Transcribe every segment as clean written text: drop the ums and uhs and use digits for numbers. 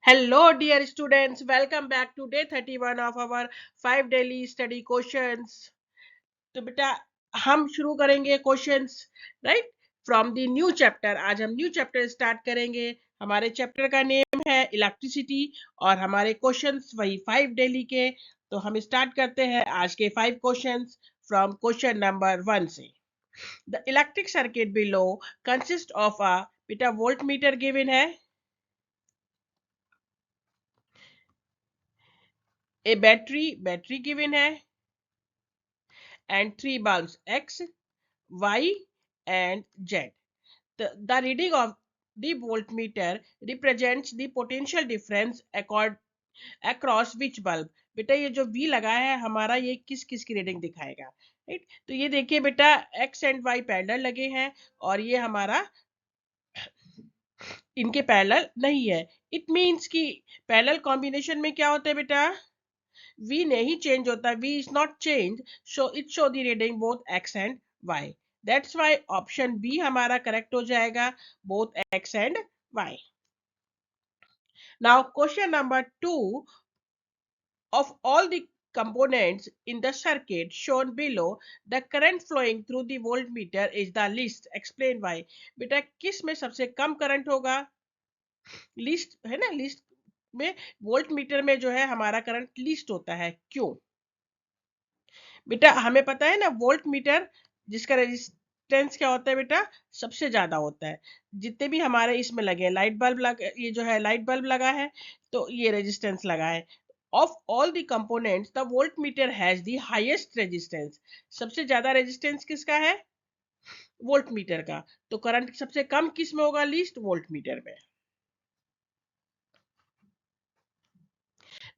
Hello, dear students. Welcome back to day 31 of our 5 daily study questions. तो बेटा हम शुरू करेंगे questions right from the new chapter. आज हम न्यू चैप्टर स्टार्ट करेंगे। हमारे चैप्टर का नेम है इलेक्ट्रिसिटी और हमारे क्वेश्चंस वही 5 डेली के। तो हम स्टार्ट करते हैं आज के 5 क्वेश्चंस फ्रॉम क्वेश्चन नंबर 1 से। The electric circuit below consist of a बेटा वोल्ट मीटर गिवन है, ए बैटरी गिवन है and three bulbs X, Y and Z. The reading of the voltmeter represents the potential difference across which bulb. बेटा ये जो V लगा है हमारा ये किस किस की रीडिंग दिखाएगा, राइट। तो ये देखिए बेटा X एंड Y पैरेलल लगे हैं और ये हमारा इनके पैरेलल नहीं है। इट मीन्स कि पैरेलल कॉम्बिनेशन में क्या होता है बेटा, V नहीं चेंज होता, V is not changed, so it show the reading both X and Y. That's why option B हमारा करेक्ट हो जाएगा, both X and Y. Now question number 2, of all the components in the circuit shown below, the current flowing through the voltmeter is the least. Explain why. बेटा किस में सबसे कम current होगा, least है ना, लीस्ट में वोल्ट मीटर में जो है हमारा करंट लीस्ट होता है, क्यों बेटा? हमें पता है ना वोल्ट मीटर जिसका रेजिस्टेंस क्या होता है बेटा, सबसे ज्यादा होता है। जितने भी हमारे इसमें लगे लाइट बल्ब लगा, ये जो है लाइट बल्ब लगा है तो ये रेजिस्टेंस लगा है। Of all the components the volt meter has the highest resistance. सबसे ज्यादा रेजिस्टेंस किसका है, वोल्ट मीटर का। तो करंट सबसे कम किस में होगा, लीस्ट वोल्ट मीटर में।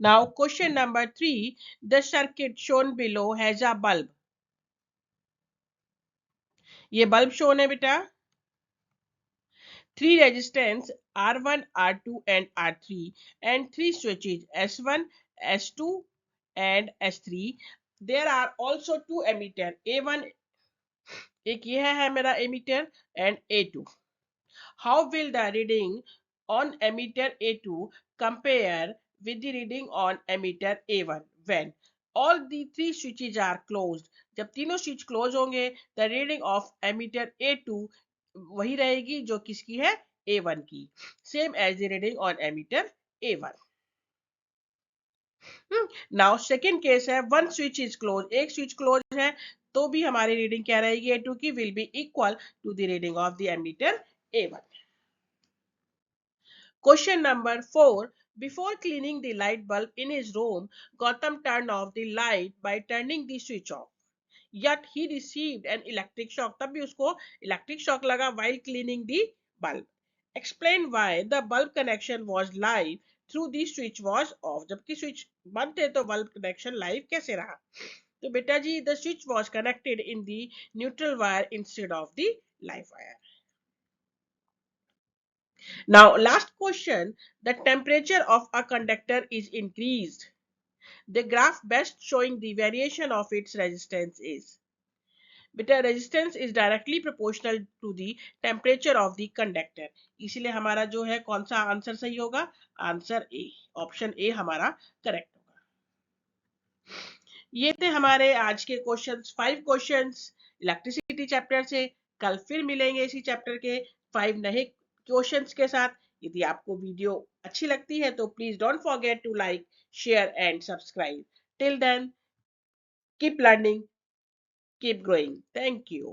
Now question number 3, the circuit shown below has a bulb. ये बल्ब शोन है बेटा, three resistance R1, R2 and R3 and three switches S1, S2 and S3. There are also two emitter A1, एक यह है मेरा emitter and A2. How will the reading on emitter A2 compare with the reading on emitter A1 when all the three switches are closed? जब तीनों switch close होंगे the reading of emitter A2 वही रहेगी जो किसकी है, A1 की, same as the reading on emitter A1. Now second case है, वन स्विच इज क्लोज, एक स्विच क्लोज है तो भी हमारी रीडिंग क्या रहेगी, A2 की will be equal to the reading of the ammeter A1. Question number 4. Before cleaning the light bulb in his room, Gautam turned off the light by turning the switch off. Yet he received an electric shock. तब भी उसको electric shock लगा while cleaning the bulb. Explain why the bulb connection was live through the switch was off. जबकि switch बंद थे तो bulb connection live कैसे रहा? तो बेटा जी the switch was connected in the neutral wire instead of the live wire. Now, last question, the temperature of a conductor is increased. The graph best showing the variation of its resistance is. बेटा resistance is directly proportional to the temperature of the conductor, इसीलिए हमारा जो है कौन सा answer सही होगा, answer A, option A हमारा करेक्ट होगा। ये थे हमारे आज के क्वेश्चंस, 5 क्वेश्चंस इलेक्ट्रिसिटी चैप्टर से। कल फिर मिलेंगे इसी चैप्टर के 5 नए क्वेश्चंस के साथ। यदि आपको वीडियो अच्छी लगती है तो please don't forget to like, share and subscribe. Till then keep learning, keep growing. Thank you.